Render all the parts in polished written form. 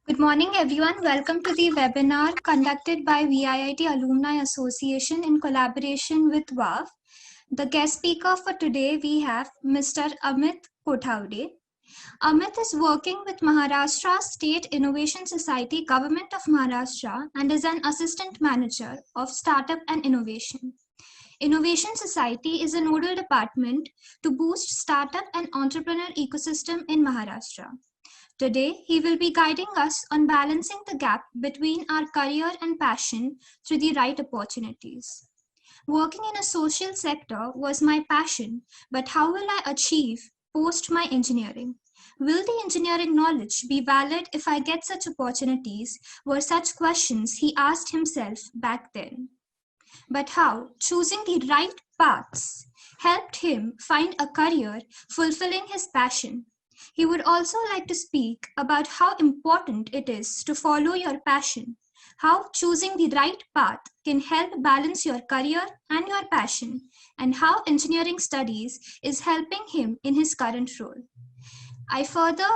Good morning, everyone. Welcome to the webinar conducted by VIIT Alumni Association in collaboration with WAV. The guest speaker for today, we have Mr. Amit Kothawde. Amit is working with Maharashtra State Innovation Society, Government of Maharashtra, and is an assistant manager of Startup and Innovation. Innovation Society is a nodal department to boost startup and entrepreneur ecosystem in Maharashtra. Today, he will be guiding us on balancing the gap between our career and passion through the right opportunities. Working in a social sector was my passion, but how will I achieve post my engineering? Will the engineering knowledge be valid if I get such opportunities? Were such questions he asked himself back then. But how choosing the right paths helped him find a career fulfilling his passion. He would also like to speak about how important it is to follow your passion, how choosing the right path can help balance your career and your passion, and how engineering studies is helping him in his current role. I further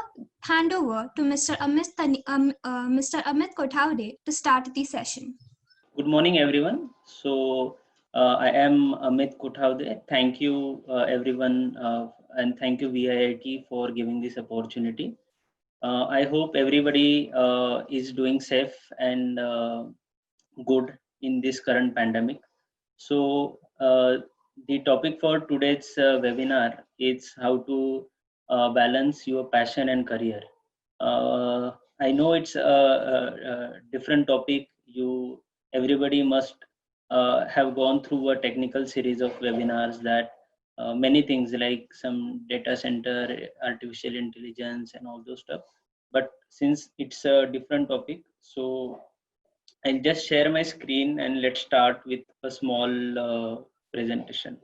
hand over to Mr. Amit Kothawde to start the session. Good morning, everyone. I am Amit Kothawde. Thank you, everyone, and thank you, VIIT, for giving this opportunity. I hope everybody is doing safe and good in this current pandemic. The topic for today's webinar is how to balance your passion and career. I know it's a different topic. Everybody must have gone through a technical series of webinars that many things like some data center, artificial intelligence, and all those stuff. But since it's a different topic, so I'll just share my screen and let's start with a small presentation.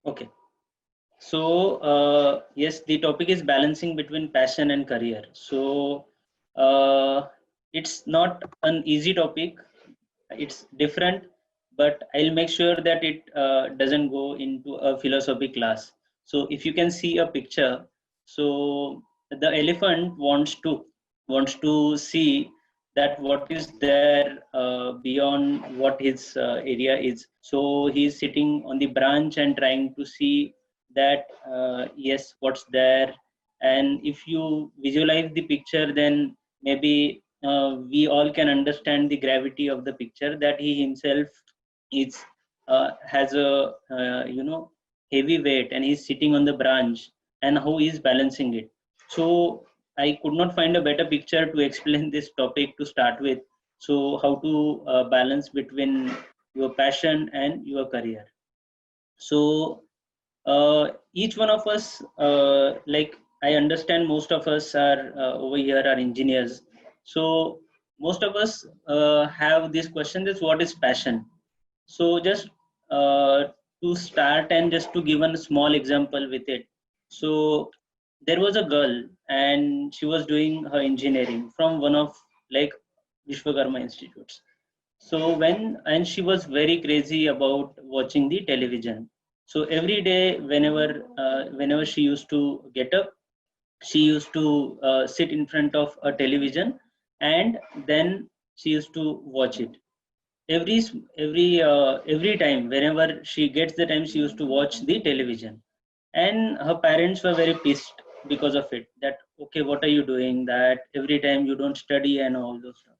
Okay. Yes, the topic is balancing between passion and career. It's not an easy topic. It's different, but I'll make sure that it doesn't go into a philosophy class. So if you can see a picture, so the elephant wants to see that what is there beyond what his area is. So he's sitting on the branch and trying to see that yes, what's there. And if you visualize the picture, then maybe we all can understand the gravity of the picture, that he himself is has a heavy weight and he's sitting on the branch, and how he's balancing it. So I could not find a better picture to explain this topic to start with. So how to balance between your passion and your career. So each one of us, like I understand most of us are over here are engineers. So most of us have this question: is what is passion? So just to start and just to give a small example with it. So there was a girl and she was doing her engineering from one of like Vishwakarma institutes. So and she was very crazy about watching the television. So every day, whenever she used to get up, she used to sit in front of a television, and then she used to watch it. Every time, whenever she gets the time, she used to watch the television, and her parents were very pissed because of it. That okay, what are you doing? That every time you don't study and all those stuff.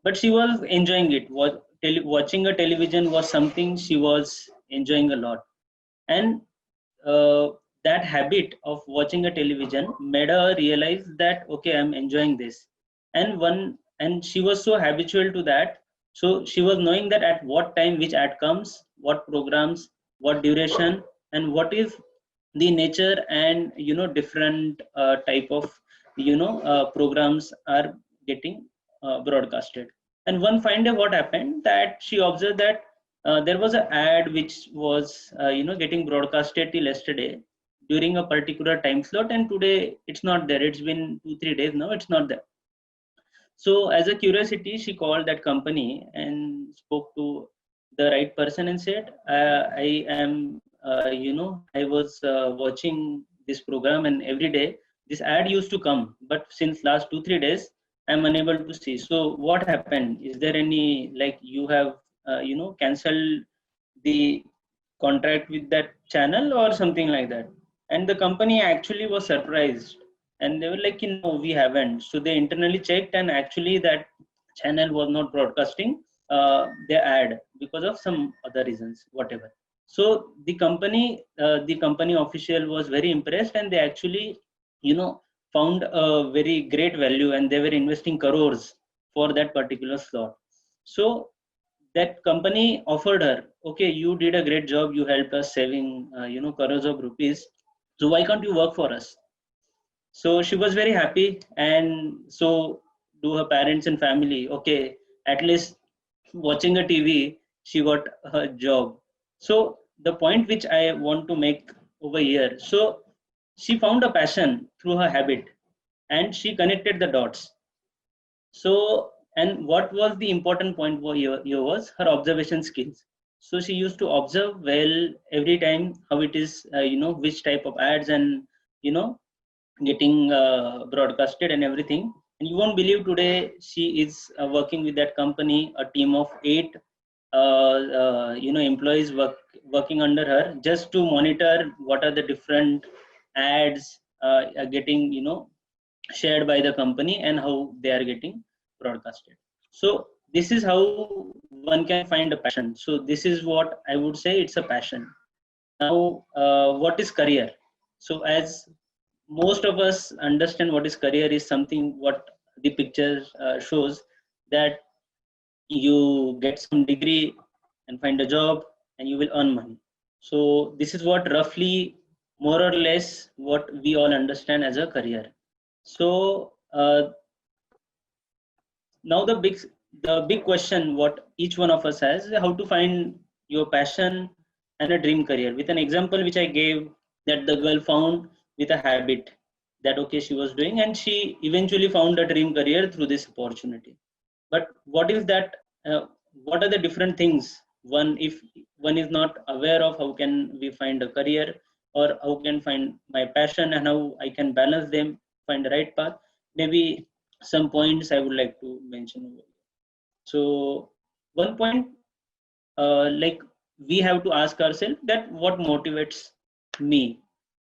But she was enjoying it. Watching a television was something she was enjoying a lot, and uh, that habit of watching a television made her realize that okay, I'm enjoying this. And she was so habitual to that, so she was knowing that at what time which ad comes, what programs, what duration, and what is the nature, and different type of programs are getting broadcasted. And one fine day, what happened, that she observed that there was an ad which was getting broadcasted till yesterday during a particular time slot, and today it's not there. It's been 2-3 days now, it's not there. So as a curiosity, she called that company and spoke to the right person and said, I am I was watching this program, and every day this ad used to come, but since last 2-3 days I'm unable to see. So what happened? Is there any, like, you have cancelled the contract with that channel or something like that? And the company actually was surprised, and they were like, no, we haven't. So they internally checked, and actually that channel was not broadcasting their ad because of some other reasons, whatever. So the company official was very impressed, and they actually, found a very great value, and they were investing crores for that particular slot. So that company offered her, okay, you did a great job, you helped us saving crores of rupees, so why can't you work for us? So she was very happy, and so do her parents and family. Okay, at least watching a TV, she got her job. So the point which I want to make over here, so she found a passion through her habit, and she connected the dots. So, and what was the important point for here was her observation skills. So she used to observe well every time how it is, which type of ads and you know getting broadcasted and everything. And you won't believe, today she is working with that company, a team of 8 employees working under her, just to monitor what are the different ads are getting shared by the company and how they are getting broadcasted. So this is how one can find a passion. So this is what I would say, it's a passion. Now what is career? So as most of us understand what is career is something what the picture shows, that you get some degree and find a job and you will earn money. So this is what roughly, more or less, what we all understand as a career. So now the big question what each one of us has is how to find your passion and a dream career. With an example which I gave, that the girl found with a habit, that okay, she was doing, and she eventually found a dream career through this opportunity. But what is that, what are the different things, one, if one is not aware of, how can we find a career, or how can find my passion, and how I can balance them, find the right path? Maybe some points I would like to mention over here. So one point, like, we have to ask ourselves that what motivates me.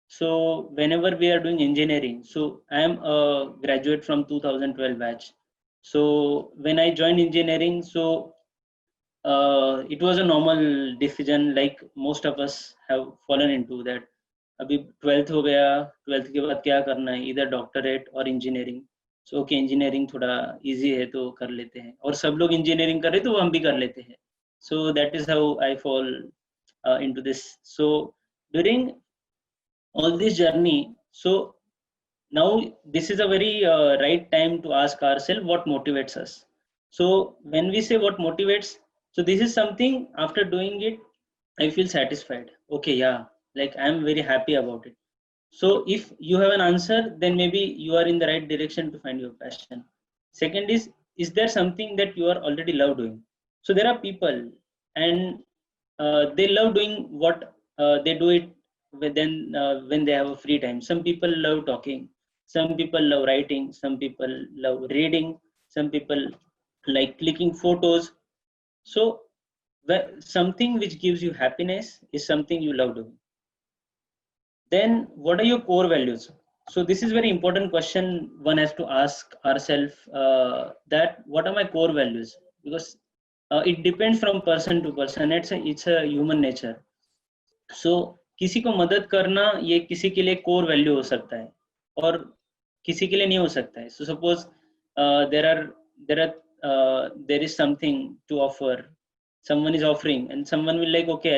So whenever we are doing engineering, so I am a graduate from 2012 batch. So when I joined engineering, so it was a normal decision, like most of us have fallen into that. अभी 12th हो गया, 12th के बाद क्या करना है, इधर doctorate और इंजीनियरिंग. सो ओके, इंजीनियरिंग थोड़ा इजी है तो कर लेते हैं, और सब लोग इंजीनियरिंग कर रहे तो हम भी कर लेते हैं. So that is how I fall into this. So during all this journey, so now this is a very right time to ask ourselves what motivates us. So when we say what motivates, so this is something, after doing it I feel satisfied, okay, yeah, like I'm very happy about it. So if you have an answer, then maybe you are in the right direction to find your passion. Second is there something that you are already love doing? So there are people, and they love doing what they do it when they have a free time. Some people love talking, some people love writing, some people love reading, some people like clicking photos. So something which gives you happiness is something you love doing. Then what are your core values? So this is very important question one has to ask ourselves, that what are my core values? Because it depends from person to person. It's a human nature. So किसी को मदद करना, ये किसी के लिए core value हो सकता है और किसी के लिए नहीं हो सकता है. So suppose there is something to offer, someone is offering, and someone will like, okay,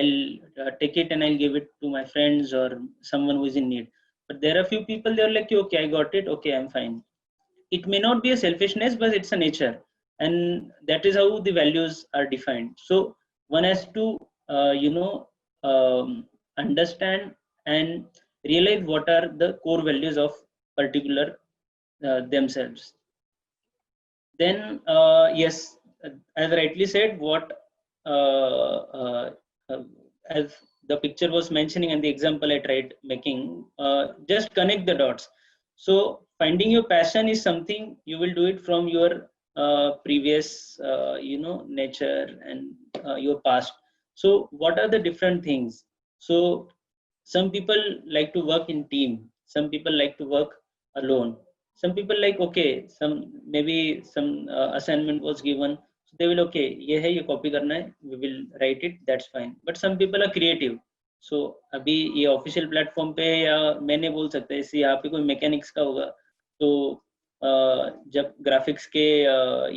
I'll take it and I'll give it to my friends or someone who is in need. But there are few people, they're like, okay, I got it, okay, I'm fine. It may not be a selfishness, but it's a nature, and that is how the values are defined. So one has to understand and realize what are the core values of particular themselves. Then yes, as rightly said, what as the picture was mentioning and the example I tried making, just connect the dots. So finding your passion is something you will do it from your previous nature and your past. So what are the different things? So some people like to work in team, some people like to work alone, some people like, okay, some maybe some assignment was given, so they will, okay, ye hai, ye copy karna hai, we will write it, that's fine. But some people are creative. सो अभी ये official platform पे या मैं नहीं बोल सकता, इसे यहाँ पे कोई मैकेनिक्स का होगा, तो जब ग्राफिक्स के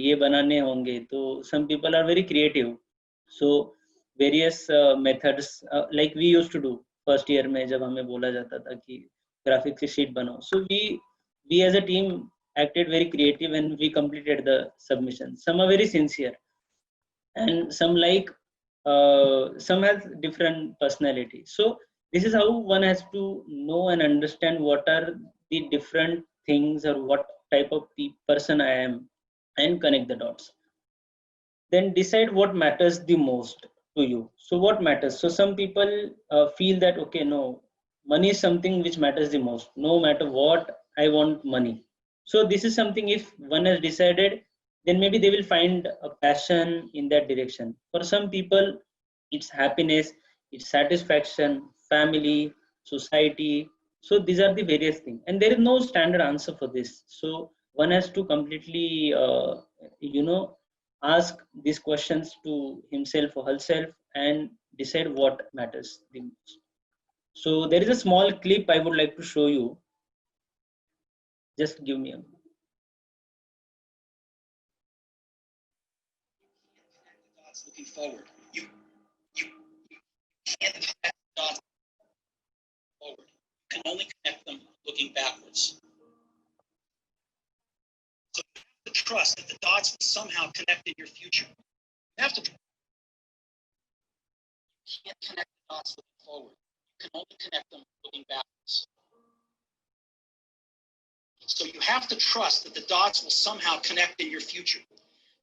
ये बनाने होंगे तो some people are very creative. So various methods like we used to do first year में, जब हमें बोला जाता था कि ग्राफिक्स की शीट बनाओ, so we as a team acted very creative and we completed the submission. Some are very sincere and some has different personality. So this is how one has to know and understand what are the different things or what type of person I am, and connect the dots. Then decide what matters the most to you. So what matters? So some people feel that, okay, no, money is something which matters the most. No matter what, I want money. So this is something, if one has decided, then maybe they will find a passion in that direction. For some people, it's happiness, it's satisfaction, family, society. So these are the various things, and there is no standard answer for this. So one has to completely, ask these questions to himself or herself and decide what matters the most. So there is a small clip I would like to show you. Just give me a moment. Looking forward, you can't connect the dots forward. You can only connect them looking backwards. So you have to trust that the dots will somehow connect in your future. You have to. You can't connect the dots looking forward. You can only connect them looking backwards. So you have to trust that the dots will somehow connect in your future.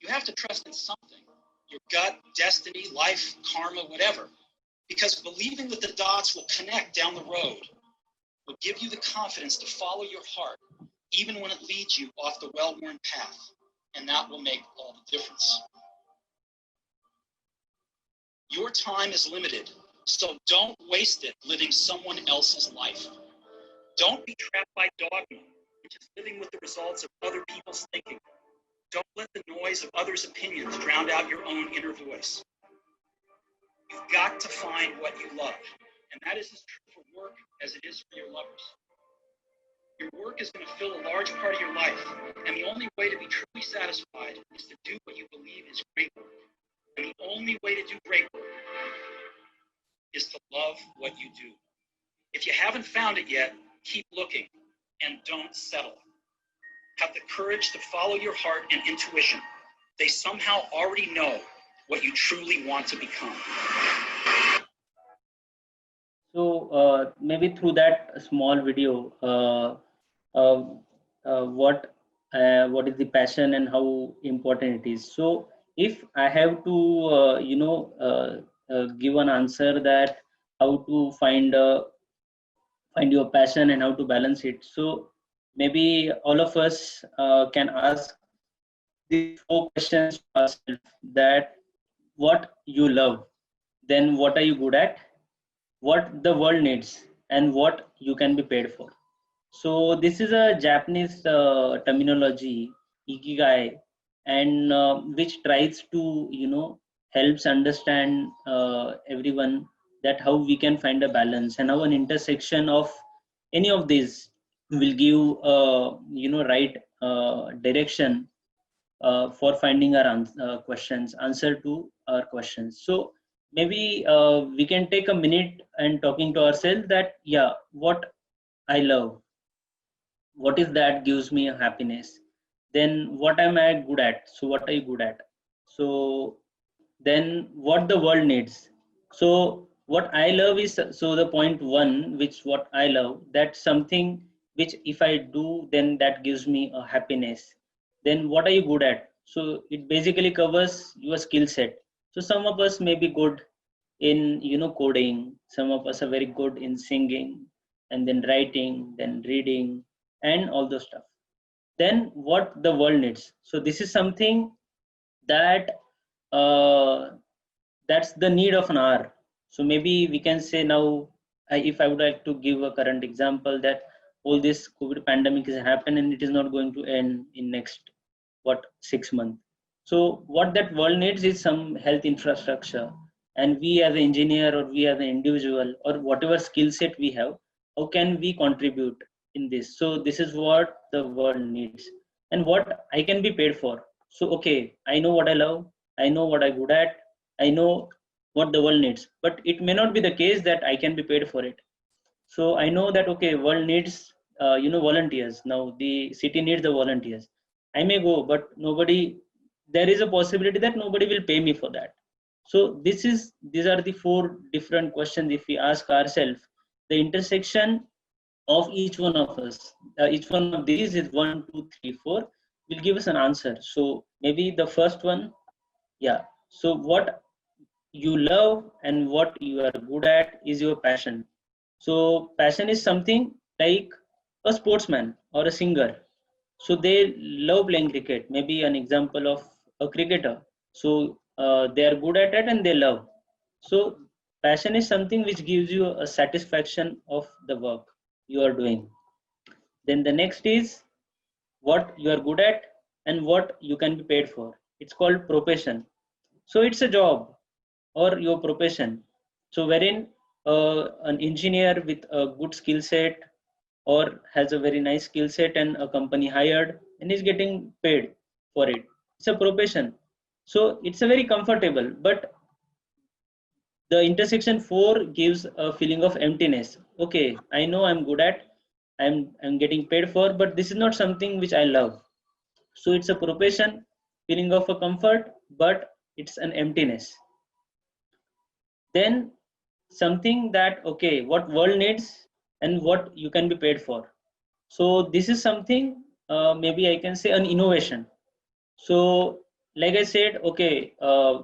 You have to trust in something, your gut, destiny, life, karma, whatever. Because believing that the dots will connect down the road will give you the confidence to follow your heart, even when it leads you off the well-worn path. And that will make all the difference. Your time is limited, so don't waste it living someone else's life. Don't be trapped by dogma, which is living with the results of other people's thinking. Don't let the noise of others' opinions drown out your own inner voice. You've got to find what you love, and that is as true for work as it is for your lovers. Your work is going to fill a large part of your life, and the only way to be truly satisfied is to do what you believe is great work. And the only way to do great work is to love what you do. If you haven't found it yet, keep looking and don't settle. Have the courage to follow your heart and intuition. They somehow already know what you truly want to become. So maybe through that small video, what is the passion and how important it is. So if I have to give an answer that how to find your passion and how to balance it, so maybe all of us can ask these 4 questions to ourselves: that what you love, then what are you good at, what the world needs, and what you can be paid for. So this is a Japanese terminology, ikigai, and which tries to helps understand everyone that how we can find a balance and how an intersection of any of these will give right direction for finding our answer to our questions. So maybe we can take a minute and talking to ourselves that, yeah, what I love, what is that gives me a happiness, then what am I good at, so what are you good at, so then what the world needs. So what I love is, so the point 1, which what I love, that's something which if I do, then that gives me a happiness. Then what are you good at? So it basically covers your skill set. So some of us may be good in coding, some of us are very good in singing, and then writing, then reading, and all those stuff. Then what the world needs. So this is something that that's the need of an hour. So maybe we can say now, if I would like to give a current example, that all this COVID pandemic is happening and it is not going to end in next 6 months. So what that world needs is some health infrastructure, and we as an engineer or we as an individual or whatever skill set we have, how can we contribute in this? So this is what the world needs and what I can be paid for. So okay, I know what I love, I know what I'm good at, I know what the world needs, but it may not be the case that I can be paid for it. So I know that okay, world needs volunteers. Now the city needs the volunteers. I may go, but nobody. There is a possibility that nobody will pay me for that. So these are the 4 different questions. If we ask ourselves, the intersection of each one of us, each one of these is 1, 2, 3, 4, will give us an answer. So maybe the first one, yeah. So what you love and what you are good at is your passion. So passion is something like a sportsman or a singer. So they love playing cricket. Maybe an example of a cricketer. So they are good at it and they love. So passion is something which gives you a satisfaction of the work you are doing. Then the next is what you are good at and what you can be paid for. It's called profession. So it's a job or your profession. So wherein an engineer with a good skill set or has a very nice skill set and a company hired and is getting paid for it. It's a profession. So it's a very comfortable, but the intersection 4 gives a feeling of emptiness. Okay, I know I'm good at, I'm getting paid for, but this is not something which I love. So it's a profession, feeling of a comfort, but it's an emptiness. Then something that okay, what world needs and what you can be paid for. So this is something maybe I can say an innovation. So like I said, okay,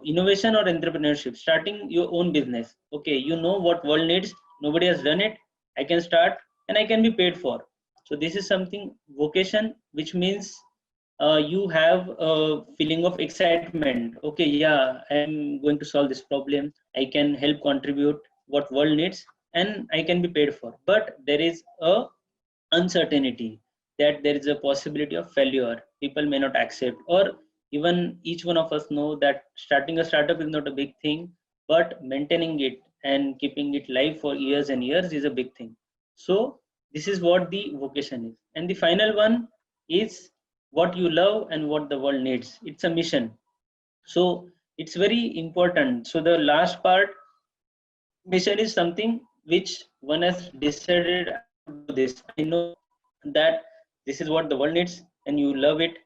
innovation or entrepreneurship, starting your own business. Okay, you know what world needs, nobody has done it, I can start and I can be paid for. So this is something vocation, which means you have a feeling of excitement. Okay, yeah, I'm going to solve this problem, I can help contribute what world needs and I can be paid for. But there is a uncertainty that there is a possibility of failure, people may not accept, or even each one of us know that starting a startup is not a big thing, but maintaining it and keeping it live for years and years is a big thing. So this is what the vocation is. And the final one is what you love and what the world needs. It's a mission. So it's very important. So the last part, mission, is something which one has decided to do this. I know that this is what the world needs and you love it,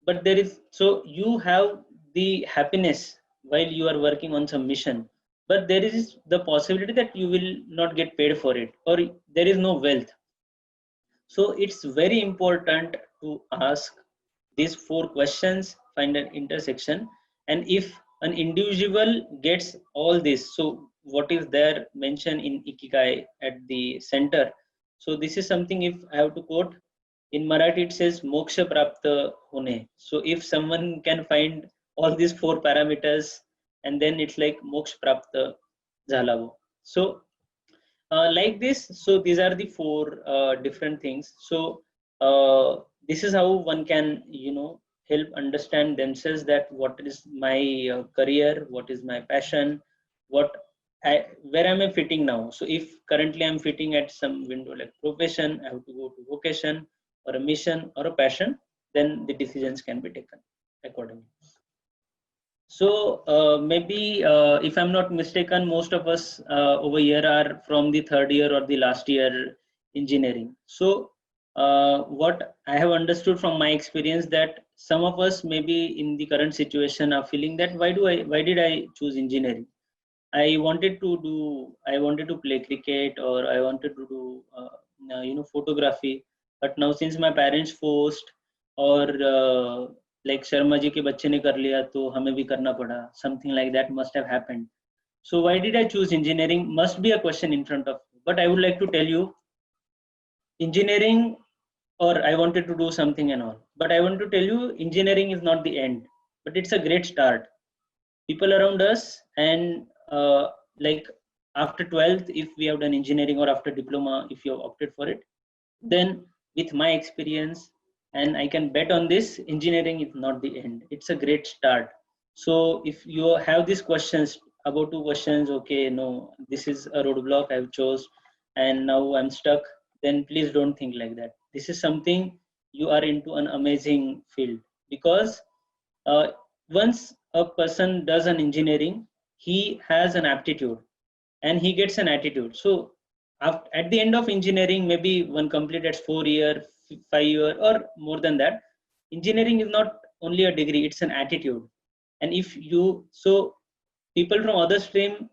but there is, so you have the happiness while you are working on some mission, but there is the possibility that you will not get paid for it or there is no wealth. So it's very important to ask these 4 questions, find an intersection, and if an individual gets all this, so what is there mentioned in Ikigai at the center. So this is something, if I have to quote, in Marathi it says moksha prapta hone. So if someone can find all these 4 parameters, and then it's like moksha prapta zhala. So like this, so these are the 4 different things. So this is how one can help understand themselves, that what is my career, what is my passion, where am I fitting now. So if currently I'm fitting at some window like profession, I have to go to vocation or a mission or a passion, then the decisions can be taken accordingly. So maybe if I'm not mistaken, most of us over here are from the 3rd year or the last year engineering. So what I have understood from my experience, that some of us maybe in the current situation are feeling that why did I choose engineering? I wanted to play cricket, or I wanted to do photography, but now since my parents forced, or like Sharma ji के बच्चे ने कर लिया तो हमें भी करना पड़ा, something like that must have happened. So why did I choose engineering must be a question in front of you. But I would like to tell you, engineering or I wanted to do something and all. But I want to tell you, engineering is not the end, but it's a great start. People around us, and like after 12th, if we have done engineering, or after diploma, if you have opted for it, then with my experience, and I can bet on this, engineering is not the end. It's a great start. So if you have these questions, about two questions, okay, no, this is a roadblock I've chose, and now I'm stuck, then please don't think like that. This is something, you are into an amazing field, because uh, once a person does an engineering, he has an aptitude and he gets an attitude. So at the end of engineering, maybe one completed 4 year, 5 year, or more than that. Engineering is not only a degree; it's an attitude. And if you, so people from other stream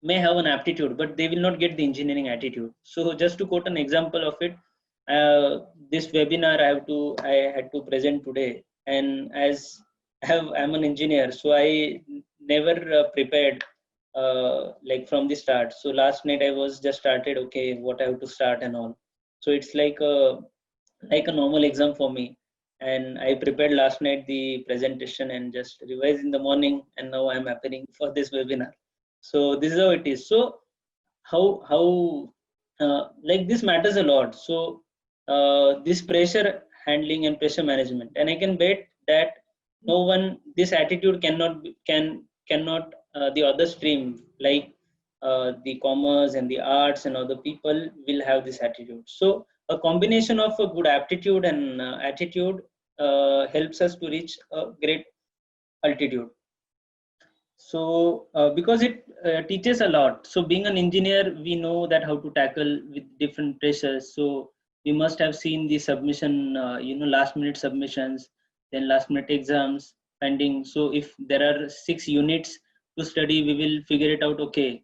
may have an aptitude, but they will not get the engineering attitude. So just to quote an example of it, this webinar I had to present today, and as I'm an engineer, so I never prepared like from the start. So last night I was just started, okay, what I have to start and all. So it's like a normal exam for me. And I prepared last night the presentation and just revised in the morning, and now I'm appearing for this webinar. So this is how it is. So how like this matters a lot. So this pressure handling and pressure management, and I can bet that no one, this attitude cannot the other stream, like the commerce and the arts and other people, will have this attitude. So a combination of a good aptitude and attitude helps us to reach a great altitude. So because it teaches a lot. So being an engineer, we know that how to tackle with different pressures. So we must have seen the submission, last minute submissions, then last minute exams pending. So if there are 6 units to study, we will figure it out, okay,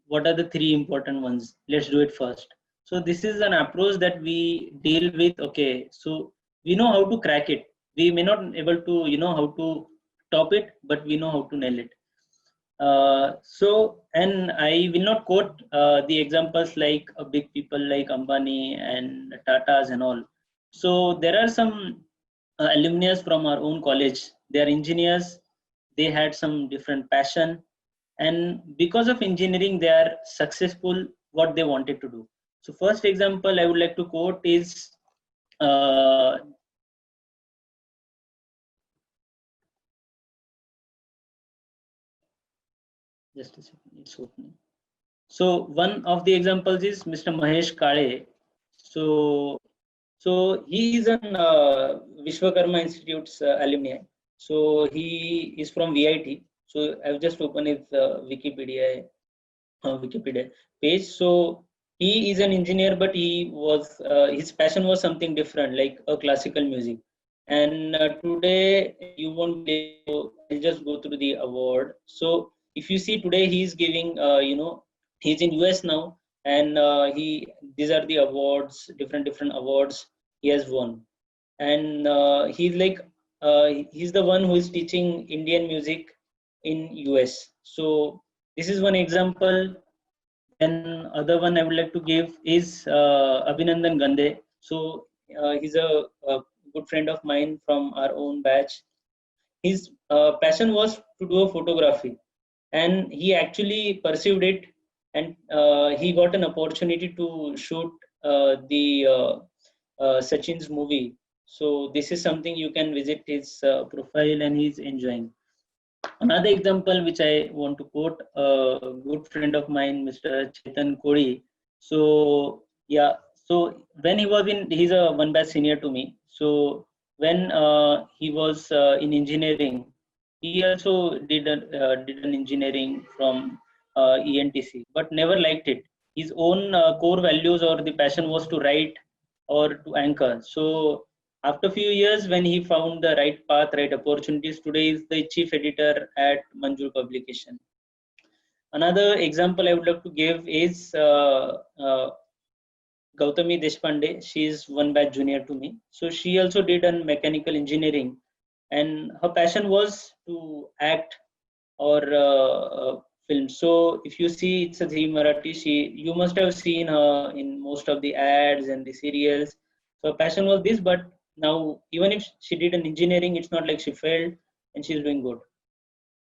what are the 3 important ones, let's do it first. So this is an approach that we deal with. Okay, so we know how to crack it. We may not able to how to top it, but we know how to nail it. So, and I will not quote the examples like big people like Ambani and Tatas and all. So there are some alumni from our own college. They are engineers. They had some different passion, and because of engineering, they are successful what they wanted to do. So first example I would like to quote is uh, just a second, it's opening. So one of the examples is Mr. Mahesh Kale. So he is an Vishwakarma Institute's alumni. So he is from VIT. So I've just opened his Wikipedia page. So he is an engineer, but he was his passion was something different, like a classical music. And today you won't be able to, I'll just go through the award. So if you see today, he's giving he's in US now, and these are the awards, different awards he has won. And he's the one who is teaching Indian music in US. So this is one example. Then other one I would like to give is Abhinandan Gande. So he's a good friend of mine from our own batch. His passion was to do a photography, and he actually pursued it, and he got an opportunity to shoot the Sachin's movie. So this is something you can visit his profile, and he's enjoying. Another example which I want to quote, a good friend of mine, Mr. Chetan Kodi. So yeah, so when he's a one batch senior to me. So when he was in engineering, he also did an engineering from ENTC, but never liked it. His own core values or the passion was to write or to anchor. So after a few years, when he found the right path, right opportunities, today is the chief editor at Manjur Publication. Another example I would like to give is Gautami Deshpande. She is one batch junior to me. So she also did an mechanical engineering, and her passion was to act or film. So if you see, it's a Zee Marathi. You must have seen her in most of the ads and the serials. So her passion was this, but now even if she did an engineering, it's not like she failed and she's doing good.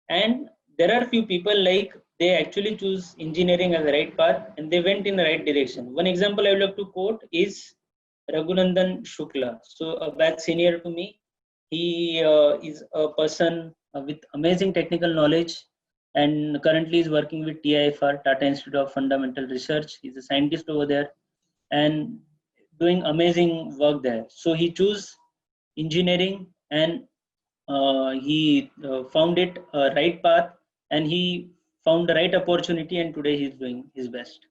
And there are few people like they actually choose engineering as the right path and they went in the right direction. One example I would like to quote is Raghunandan Shukla. So a batch senior to me, he is a person with amazing technical knowledge and currently is working with TIFR, Tata Institute of Fundamental Research. He's a scientist over there and doing amazing work there. So he chose engineering and he found it a right path and he found the right opportunity and today he's doing his best.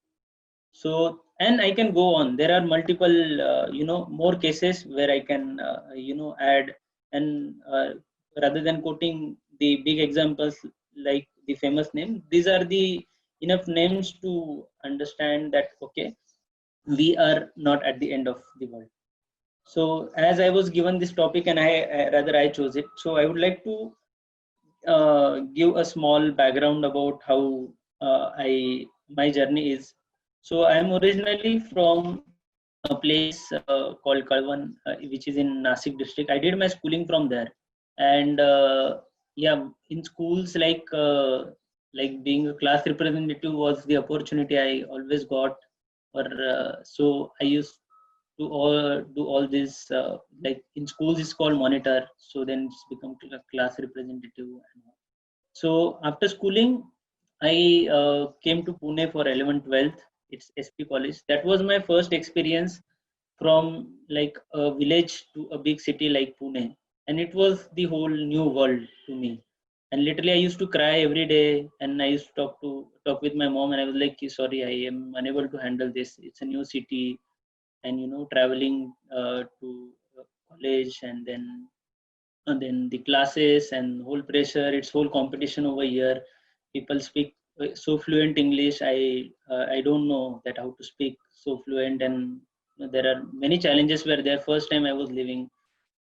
So and I can go on. There are multiple more cases where I can add and rather than quoting the big examples like the famous name, these are the enough names to understand that okay, we are not at the end of the world. So as I was given this topic and I chose it, so I would like to give a small background about how my journey is. So I am originally from a place called Kalwan, which is in Nasik district. I did my schooling from there, and yeah, in schools like being a class representative was the opportunity I always got. Or so I used to all do all this like in schools it's called monitor. So then it's become class representative. So after schooling, I came to Pune for 11th, 12th. It's SP College. That was my first experience from like a village to a big city like Pune. And it was the whole new world to me. And literally I used to cry every day and I used to talk with my mom and I was like, sorry, I am unable to handle this. It's a new city and traveling to college and then the classes and whole pressure, it's whole competition over here. People speak so fluent English. I don't know that how to speak so fluent, and there are many challenges where there first time I was living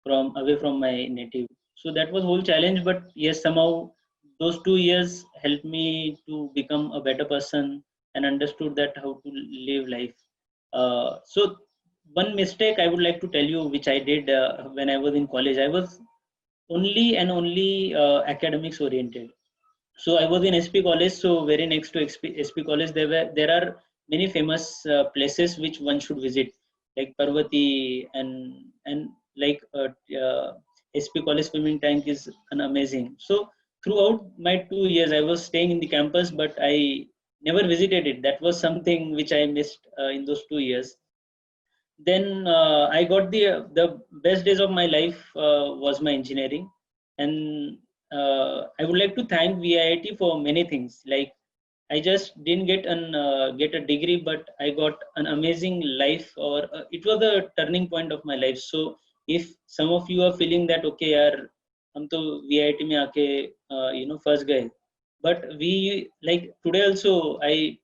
from away from my native. So that was whole challenge, but yes, somehow those 2 years helped me to become a better person and understood that how to live life. So one mistake I would like to tell you which I did when I was in college. I was only academics oriented. So I was in SP College. So very next to SP College, there are many famous places which one should visit, like Parvati and like SP College swimming tank is an amazing. So throughout my 2 years, I was staying in the campus, but I never visited it. That was something which I missed in those 2 years. Then I got the best days of my life was my engineering, and I would like to thank VIIT for many things. Like I just didn't get a degree, but I got an amazing life, or it was a turning point of my life. So if some of you are feeling that okay, यार हम तो VIIT में आके फंस गए, but we like today also I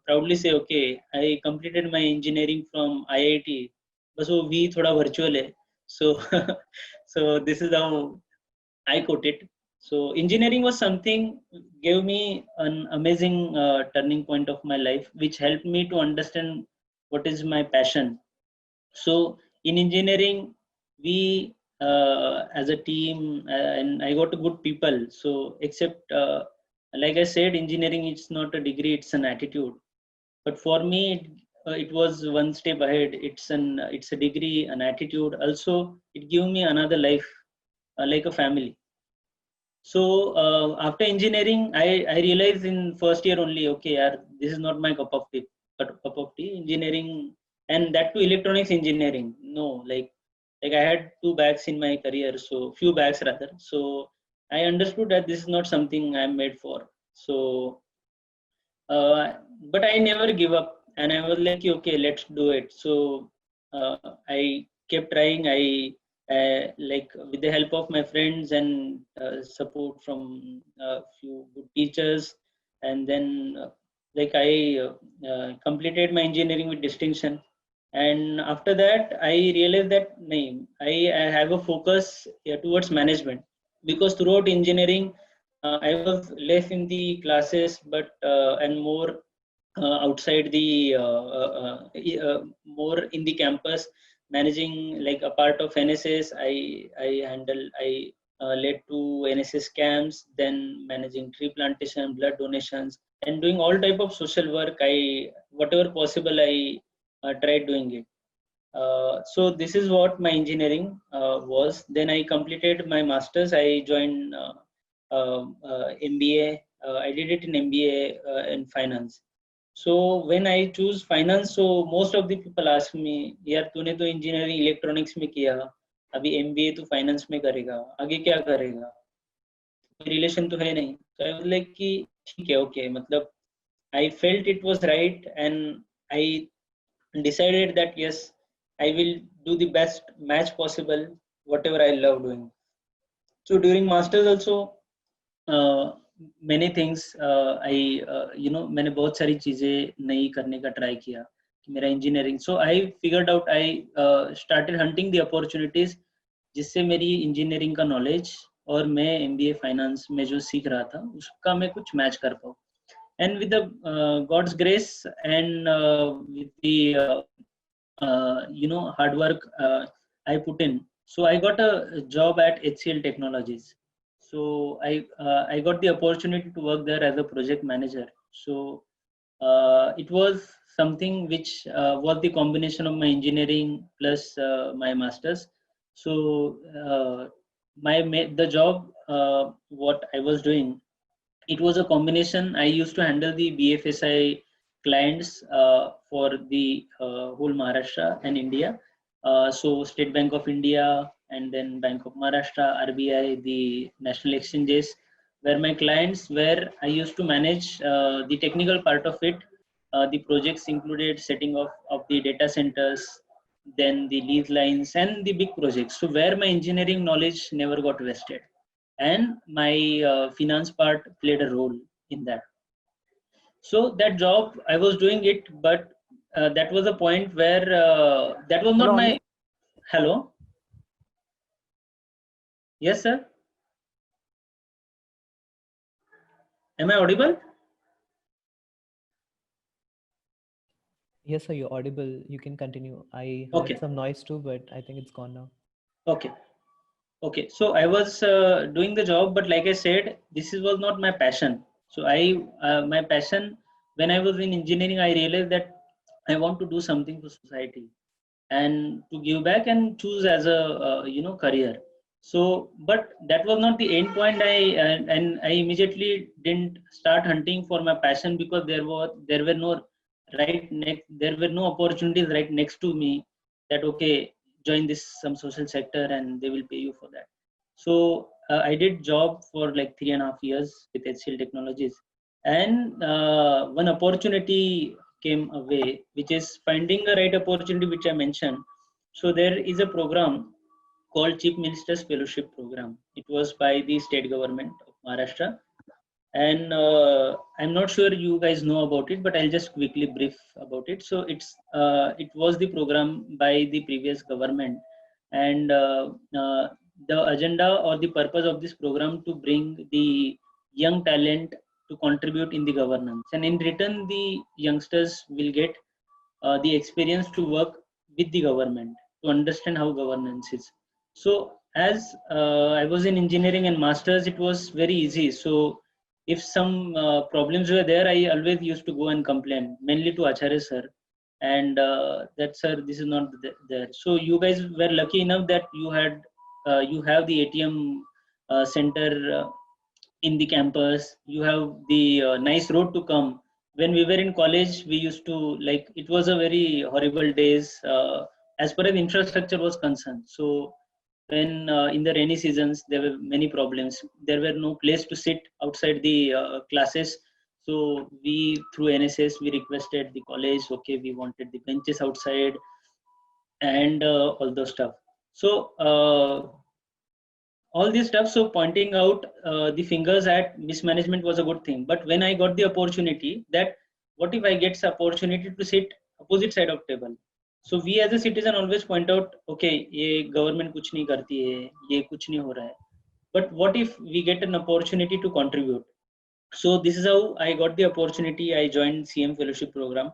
proudly say okay, I completed my engineering from IIT. बस वो V थोड़ा virtual है. So so this is how I quote it. So engineering was something gave me an amazing turning point of my life, which helped me to understand what is my passion. So in engineering, we as a team, and I got good people. So except like I said, engineering it's not a degree; it's an attitude. But for me, it was one step ahead. It's a degree, an attitude. Also, it gave me another life, like a family. So after engineering, I realized in first year only, okay, yaar, this is not my cup of tea. Engineering, and that too electronics engineering. No, like I had 2 bags in my career, so few bags rather. So I understood that this is not something I'm made for. So but I never give up, and I was like, okay, let's do it. So I kept trying. I like with the help of my friends and support from a few good teachers, and then like I completed my engineering with distinction. And after that I realized that I have a focus towards management, because throughout engineering I was less in the classes, but and more outside the more in the campus, managing, like a part of NSS. I led to NSS camps, then managing tree plantation, blood donations, and doing all type of social work. Whatever possible, I tried doing it. So this is what my engineering was. Then I completed my masters. I joined MBA. I did it in MBA in finance. So when I choose finance, so most of the people ask me, यार तूने तो engineering electronics में किया, अभी MBA तो finance में करेगा, आगे क्या करेगा, कोई relation तो है नहीं. So I was like कि ठीक है, okay, मतलब I felt it was right, and I decided that yes, I will do the best match possible, whatever I love doing. So during masters also, many things I मैंने बहुत सारी चीजें नई करने का ट्राई किया कि मेरा engineering. So I figured out, I started hunting the opportunities जिससे मेरी इंजीनियरिंग का नॉलेज और मैं MBA फाइनेंस में जो सीख रहा था उसका मैं कुछ मैच कर पाऊँ. And with the God's grace and with the hard work I put in, so I got a job at HCL Technologies. So I got the opportunity to work there as a project manager. So it was something which was the combination of my engineering plus my masters. So the job what I was doing, it was a combination. I used to handle the BFSI clients for the whole Maharashtra and India. So State Bank of India, and then Bank of Maharashtra, RBI, the national exchanges, where my clients were. I used to manage the technical part of it. The projects included setting of the data centers, then the lease lines, and the big projects. So where my engineering knowledge never got wasted, and my finance part played a role in that. So that job I was doing it, but that was a point where that was not Hello, my. Amit. Hello. Yes, sir. Am I audible? Yes, sir, you're audible. You can continue. I heard Okay. some noise too, but I think it's gone now. Okay. Okay. So I was doing the job, but like I said, was not my passion. So my passion, when I was in engineering, I realized that I want to do something for society and to give back and choose as a career. So but that was not the end point. And I immediately didn't start hunting for my passion, because there were no there were no opportunities right next to me that okay, join this some social sector and they will pay you for that. So I did job for like 3.5 years with HCL Technologies, and one opportunity came away, which is finding a right opportunity, which I mentioned. So there is a program called Chief Minister's Fellowship Program. It was by the state government of Maharashtra, and I'm not sure you guys know about it, but I'll just quickly brief about it. So it was the program by the previous government, and the agenda or the purpose of this program to bring the young talent to contribute in the governance, and in return the youngsters will get the experience to work with the government to understand how governance is. So as I was in engineering and masters, it was very easy. So if some problems were there, I always used to go and complain, mainly to Acharya sir, and that sir, this is not there. So you guys were lucky enough that you have the ATM center in the campus. You have the nice road to come. When we were in college, we used to, like, it was a very horrible days as far as infrastructure was concerned. So when in the rainy seasons, there were many problems. There were no place to sit outside the classes. So we, through NSS, we requested the college, okay, we wanted the benches outside and all those stuff. So all this stuff, so pointing out the fingers at mismanagement was a good thing. But when I got the opportunity, that what if I get the opportunity to sit opposite side of table? So we as a citizen always point out, okay, ये government कुछ नहीं करती है, ये कुछ नहीं हो रहा है. But what if we get an opportunity to contribute? So this is how I got the opportunity. I joined CM Fellowship Program,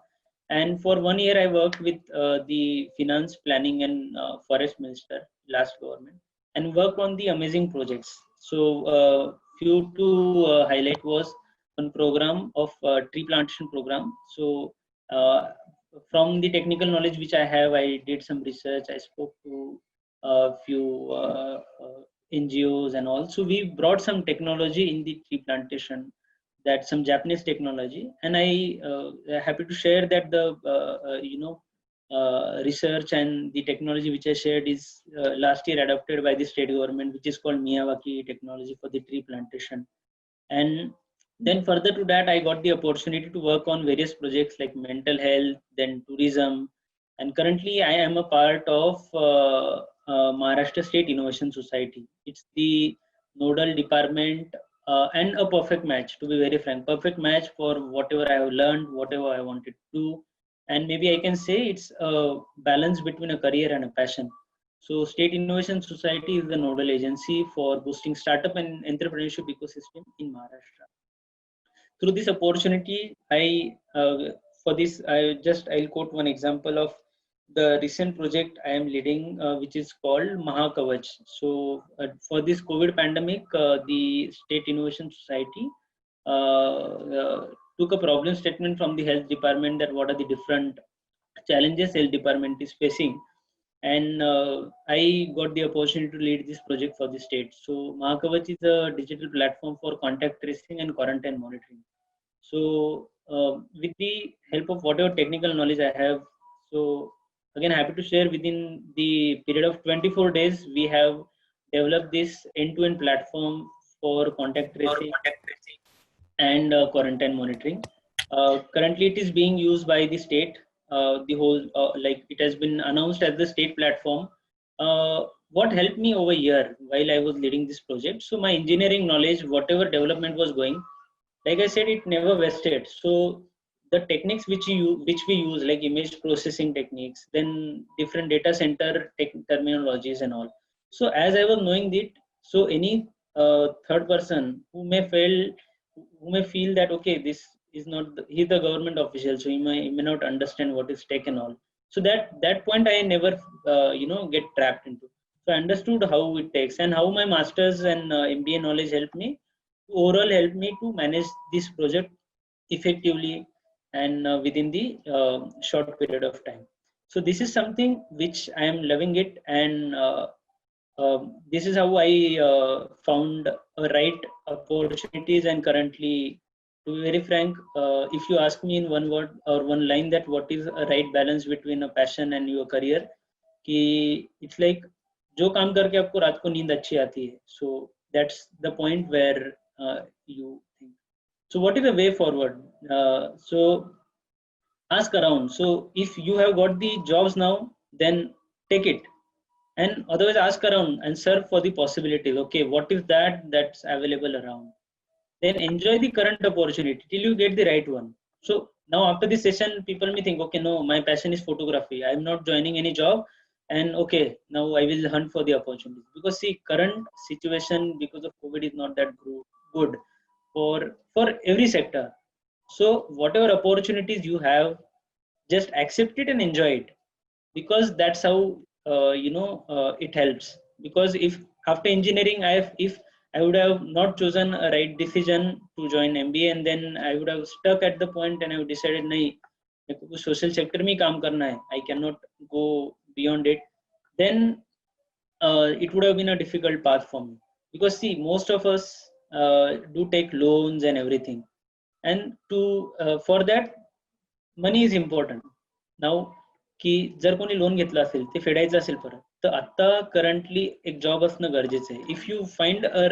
And for 1 year, I worked with the finance planning and forest minister, last government, and worked on the amazing projects. So few to highlight was one program of tree plantation program. So from the technical knowledge which I have, I did some research. I spoke to a few NGOs and all. So we brought some technology in the tree plantation, that some Japanese technology, and I happy to share that the research and the technology which I shared is last year adopted by the state government, which is called Miyawaki technology for the tree plantation. And then further to that, I got the opportunity to work on various projects like mental health, then tourism, and currently I am a part of Maharashtra State Innovation Society. It's the nodal department and a perfect match, to be very frank, perfect match for whatever I have learned, whatever I wanted to do. And maybe I can say it's a balance between a career and a passion. So State Innovation Society is the nodal agency for boosting startup and entrepreneurship ecosystem in Maharashtra. Through this opportunity, I'll quote one example of the recent project I am leading, which is called Mahakavach. So for this COVID pandemic, the State Innovation Society took a problem statement from the health department, that what are the different challenges health department is facing, and I got the opportunity to lead this project for the state. So Mahakavach is a digital platform for contact tracing and quarantine monitoring. So with the help of whatever technical knowledge I have, so again happy to share, within the period of 24 days, we have developed this end-to-end platform for contact tracing and quarantine monitoring. Currently, it is being used by the state. The whole like it has been announced as the state platform. What helped me over here while I was leading this project? So my engineering knowledge, whatever development was going, like I said, it never wasted. So the techniques which we use, like image processing techniques, then different data center terminologies and all. So as I was knowing it, so any third person who may feel that okay, this is not he's the government official, so he may not understand what is tech and all. So that point I never get trapped into. So I understood how it takes, and how my masters and MBA knowledge helped me, overall helped me to manage this project effectively and within the short period of time. So this is something which I am loving it, and this is how I found a right opportunities. And currently, to be very frank, if you ask me in one word or one line that what is a right balance between a passion and your career, कि it's like जो काम करके आपको रात को नींद अच्छी आती है, so that's the point where you think. So what is the way forward? So ask around. So if you have got the jobs now, then take it, and otherwise ask around and search for the possibilities. Okay, what is that's available around? Then enjoy the current opportunity till you get the right one. So now after this session, people may think, okay, no, my passion is photography, I'm not joining any job, and okay, now I will hunt for the opportunities. Because see, current situation because of COVID is not that good for every sector. So whatever opportunities you have, just accept it and enjoy it, because that's how it helps. Because if after engineering if I would have not chosen a right decision to join MBA, and then I would have stuck at the point and I would decided nahi, मेरे को social sector में ही काम करना है, I cannot go beyond it, then it would have been a difficult path for me. Because see, most of us do take loans and everything, and for that money is important. Now की जर कोणी loan घेतला असेल, ते फेडायचं असेल परत, तर आता करंटली एक जॉब असणं गरजेचं आहे. If you find a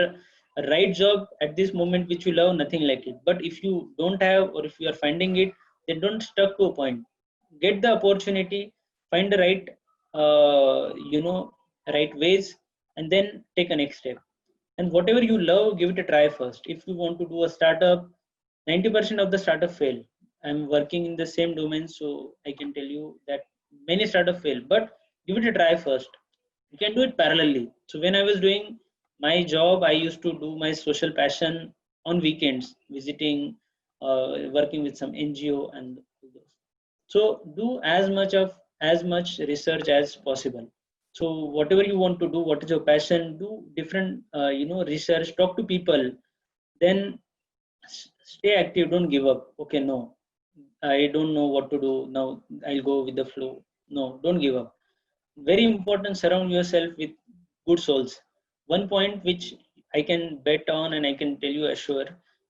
right job at this moment which you love, nothing like it. But if you don't have, or if you are finding it, then don't stuck to a point. Get the opportunity, find the right right ways, and then take a next step. And whatever you love, give it a try first. If you want to do a startup, 90% of the startup fail. I'm working in the same domain, so I can tell you that many startups fail. But give it a try first. You can do it parallelly. So when I was doing my job, I used to do my social passion on weekends, visiting, working with some NGO and those. So do as much research as possible. So whatever you want to do, what is your passion, do different research, talk to people, then stay active, don't give up. Okay, no, I don't know what to do now, I'll go with the flow. No, don't give up. Very important, surround yourself with good souls. One point which I can bet on and I can tell you assure.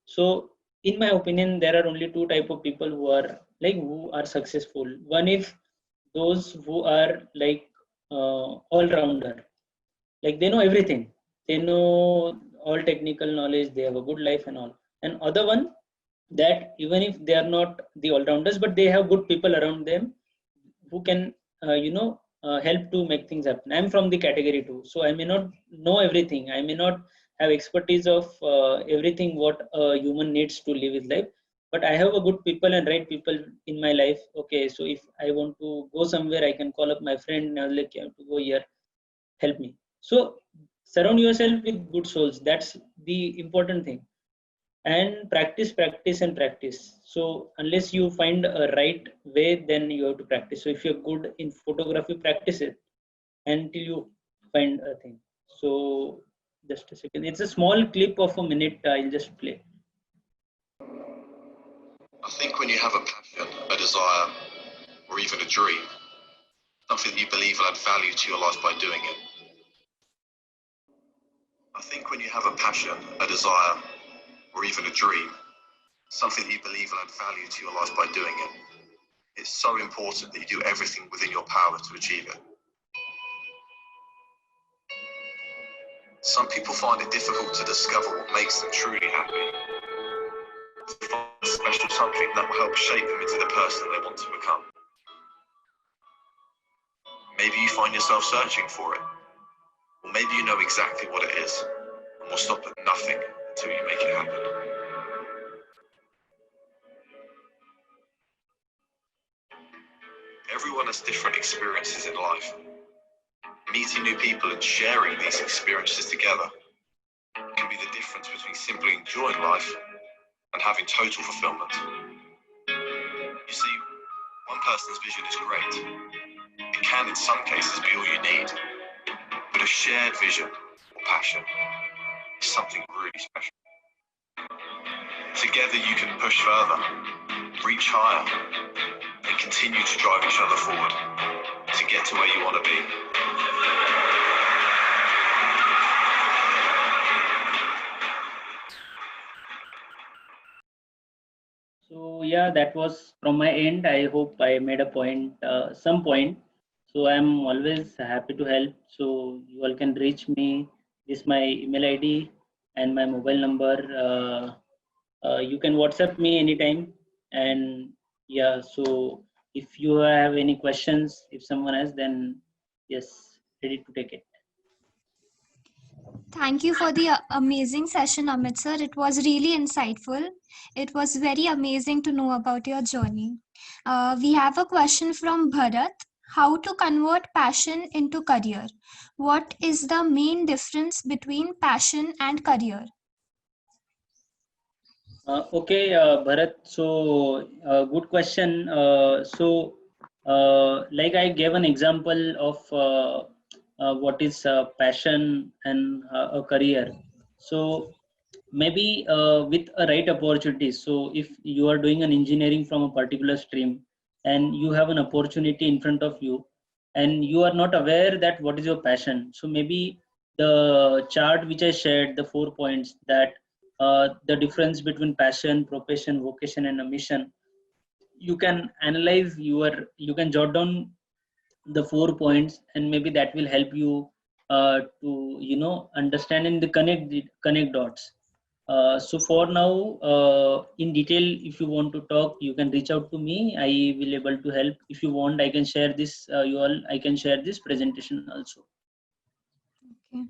So in my opinion, there are only two type of people who are successful. One is those who are like all rounder, like they know everything, they know all technical knowledge, they have a good life and all. And other one, that even if they are not the all rounders, but they have good people around them who can help to make things happen. I'm from the category 2, so I may not know everything, I may not have expertise of everything what a human needs to live his life, but I have a good people and right people in my life. Okay, so if I want to go somewhere, I can call up my friend and I'll like, you have to go here, help me. So surround yourself with good souls, that's the important thing. And practice, practice and practice. So unless you find a right way, then you have to practice. So if you're good in photography, practice it until you find a thing. So just a second, it's a small clip of a minute, I'll just play. I think when you have a passion, a desire, or even a dream, something that you believe will add value to your life by doing it. I think when you have a passion, a desire, or even a dream, something that you believe will add value to your life by doing it, it's so important that you do everything within your power to achieve it. Some people find it difficult to discover what makes them truly happy. To find a special something that will help shape them into the person they want to become. Maybe you find yourself searching for it, or maybe you know exactly what it is and will stop at nothing until you make it happen. Everyone has different experiences in life. Meeting new people and sharing these experiences together can be the difference between simply enjoying life and having total fulfillment. You see, one person's vision is great. It can, in some cases, be all you need. But a shared vision or passion is something really special. Together you can push further, reach higher, and continue to drive each other forward to get to where you want to be. So yeah, that was from my end. I hope I made a point, some point. So I'm always happy to help. So you all can reach me. This is my email ID and my mobile number. You can WhatsApp me anytime. And yeah, so if you have any questions, if someone has, then yes, ready to take it. Thank you for the amazing session, Amit sir. It was really insightful. It was very amazing to know about your journey. We have a question from Bharat. How to convert passion into career? What is the main difference between passion and career? Okay, Bharat. So, good question. Like I gave an example of what is passion and a career. So, maybe with a right opportunity. So, if you are doing an engineering from a particular stream and you have an opportunity in front of you, and you are not aware that what is your passion. So, maybe the chart which I shared, the 4 points, that the difference between passion, profession, vocation, and a mission. You can analyze you can jot down the 4 points, and maybe that will help you to understand and connect dots. So for now, in detail, if you want to talk, you can reach out to me. I will able to help. If you want, I can share this. I can share this presentation also. Okay.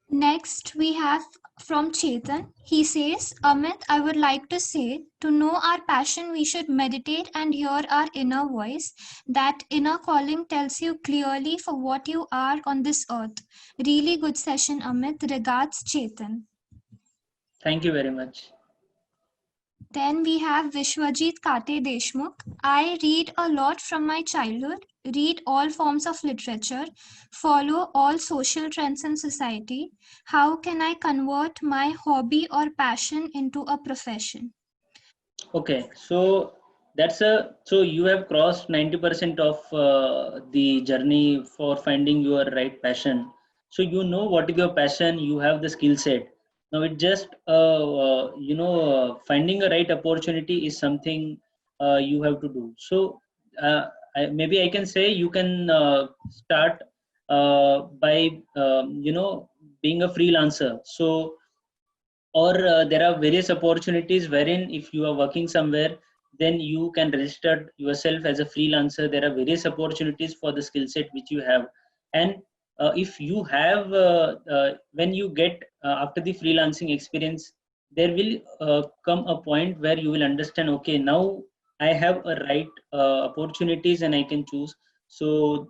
Next, we have from Chetan. He says, Amit, I would like to say, to know our passion, we should meditate and hear our inner voice. That inner calling tells you clearly for what you are on this earth. Really good session, Amit. Regards, Chetan. Thank you very much. Then we have Vishwajit Kate Deshmukh. I read a lot from my childhood, read all forms of literature, follow all social trends in society. How can I convert my hobby or passion into a profession? Okay, so so you have crossed 90% of the journey for finding your right passion. So you know what is your passion, you have the skill set. Now it just finding a right opportunity is something you have to do. So maybe I can say you can start by being a freelancer. So or there are various opportunities wherein if you are working somewhere, then you can register yourself as a freelancer. There are various opportunities for the skill set which you have. And if you have when you get after the freelancing experience, there will come a point where you will understand, okay, now I have a right opportunities and I can choose. So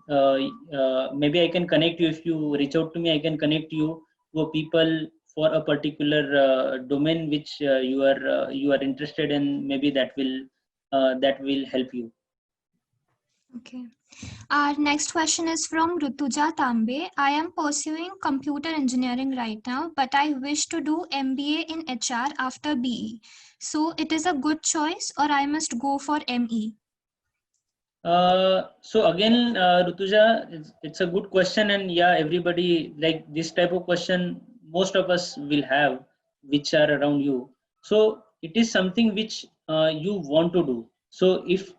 maybe I can connect you. If you reach out to me, I can connect you to a people for a particular domain which you are interested in. Maybe that will help you. Okay. Our next question is from Rutuja Tambe. I am pursuing computer engineering right now, but I wish to do MBA in HR after BE. So it is a good choice or I must go for ME? So again, Rutuja, it's a good question, and yeah, everybody like this type of question. Most of us will have, which are around you. So it is something which you want to do. So if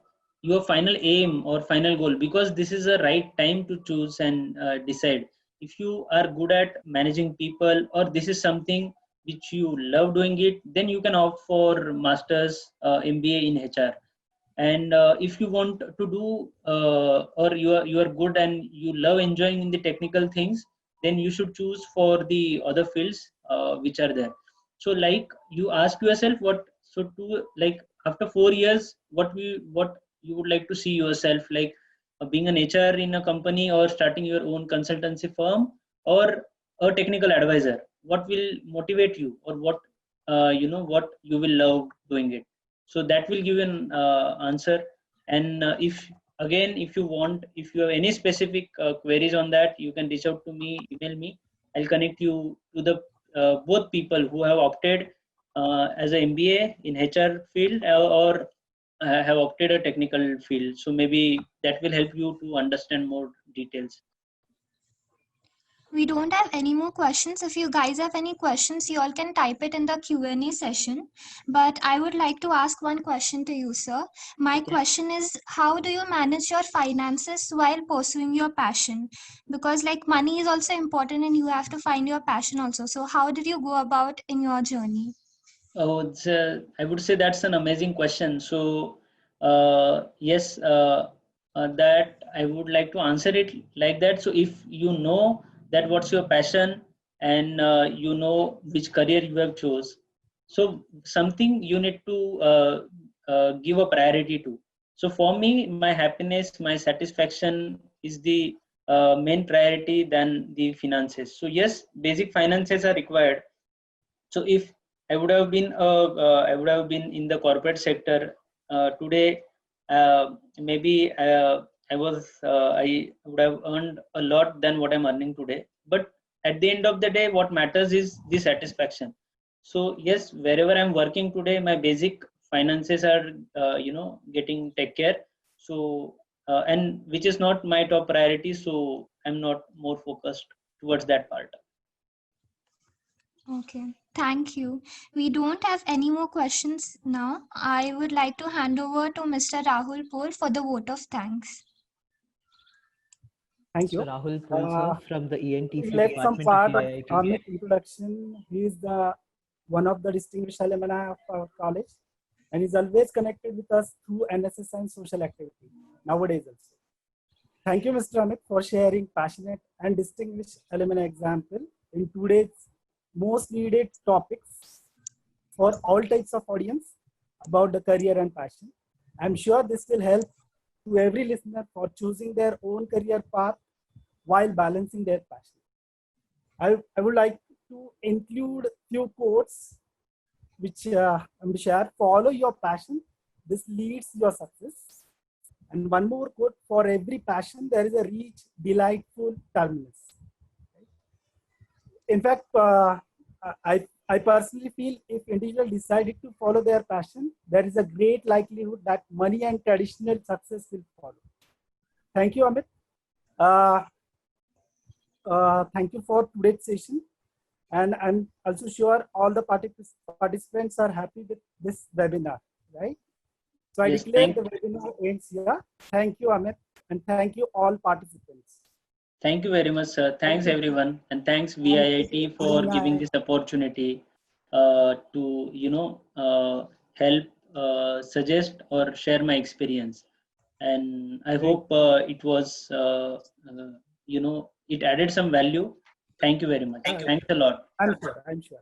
your final aim or final goal, because this is the right time to choose and decide. If you are good at managing people, or this is something which you love doing it, then you can opt for masters MBA in HR. And if you want to do or you are good and you love enjoying in the technical things, then you should choose for the other fields which are there. So like you ask yourself what, so to like after 4 years, what you would like to see yourself, like being an HR in a company, or starting your own consultancy firm, or a technical advisor. What will motivate you, or what what you will love doing it? So that will give an answer. And if you want, if you have any specific queries on that, you can reach out to me, email me. I'll connect you to the both people who have opted as a MBA in HR field, or have opted a technical field. So maybe that will help you to understand more details. We don't have any more questions. If you guys have any questions, you all can type it in the Q&A session. But I would like to ask one question to you, sir. My question is, how do you manage your finances while pursuing your passion? Because like money is also important and you have to find your passion also. So how did you go about in your journey? Oh, I would say that's an amazing question. So, yes, that I would like to answer it like that. So, if you know that what's your passion, and you know which career you have chose, so something you need to give a priority to. So, for me, my happiness, my satisfaction is the main priority than the finances. So, yes, basic finances are required. So if I would have been in the corporate sector today. Maybe I would have earned a lot than what I'm earning today. But at the end of the day, what matters is the satisfaction. So yes, wherever I'm working today, my basic finances are getting take care. So and which is not my top priority. So I'm not more focused towards that part. Okay, thank you. We don't have any more questions now. I would like to hand over to Mr. Rahul Pol for the vote of thanks. Thank So you. Rahul Pulsar from the ENTC Left some department part of of VIIT. Amit introduction. He is the one of the distinguished alumni of our college, and is always connected with us through NSS and social activity nowadays also. Thank you, Mr. Amit, for sharing passionate and distinguished alumni example in today's most needed topics for all types of audience about the career and passion. I'm sure this will help to every listener for choosing their own career path while balancing their passion. I would like to include few quotes which I'm share. Follow your passion. This leads your success. And one more quote: for every passion, there is a rich, delightful terminus. In fact, I personally feel if individuals decided to follow their passion, there is a great likelihood that money and traditional success will follow. Thank you, Amit. Thank you for today's session. And I'm also sure all the participants are happy with this webinar, right? So I Yes, declare the webinar ends here. Thank you, Amit, and thank you all participants. Thank you very much, sir. Thanks everyone, and thanks VIIT for giving this opportunity to help suggest or share my experience. And I hope it was it added some value. Thank you very much. Thanks a lot. I'm sure.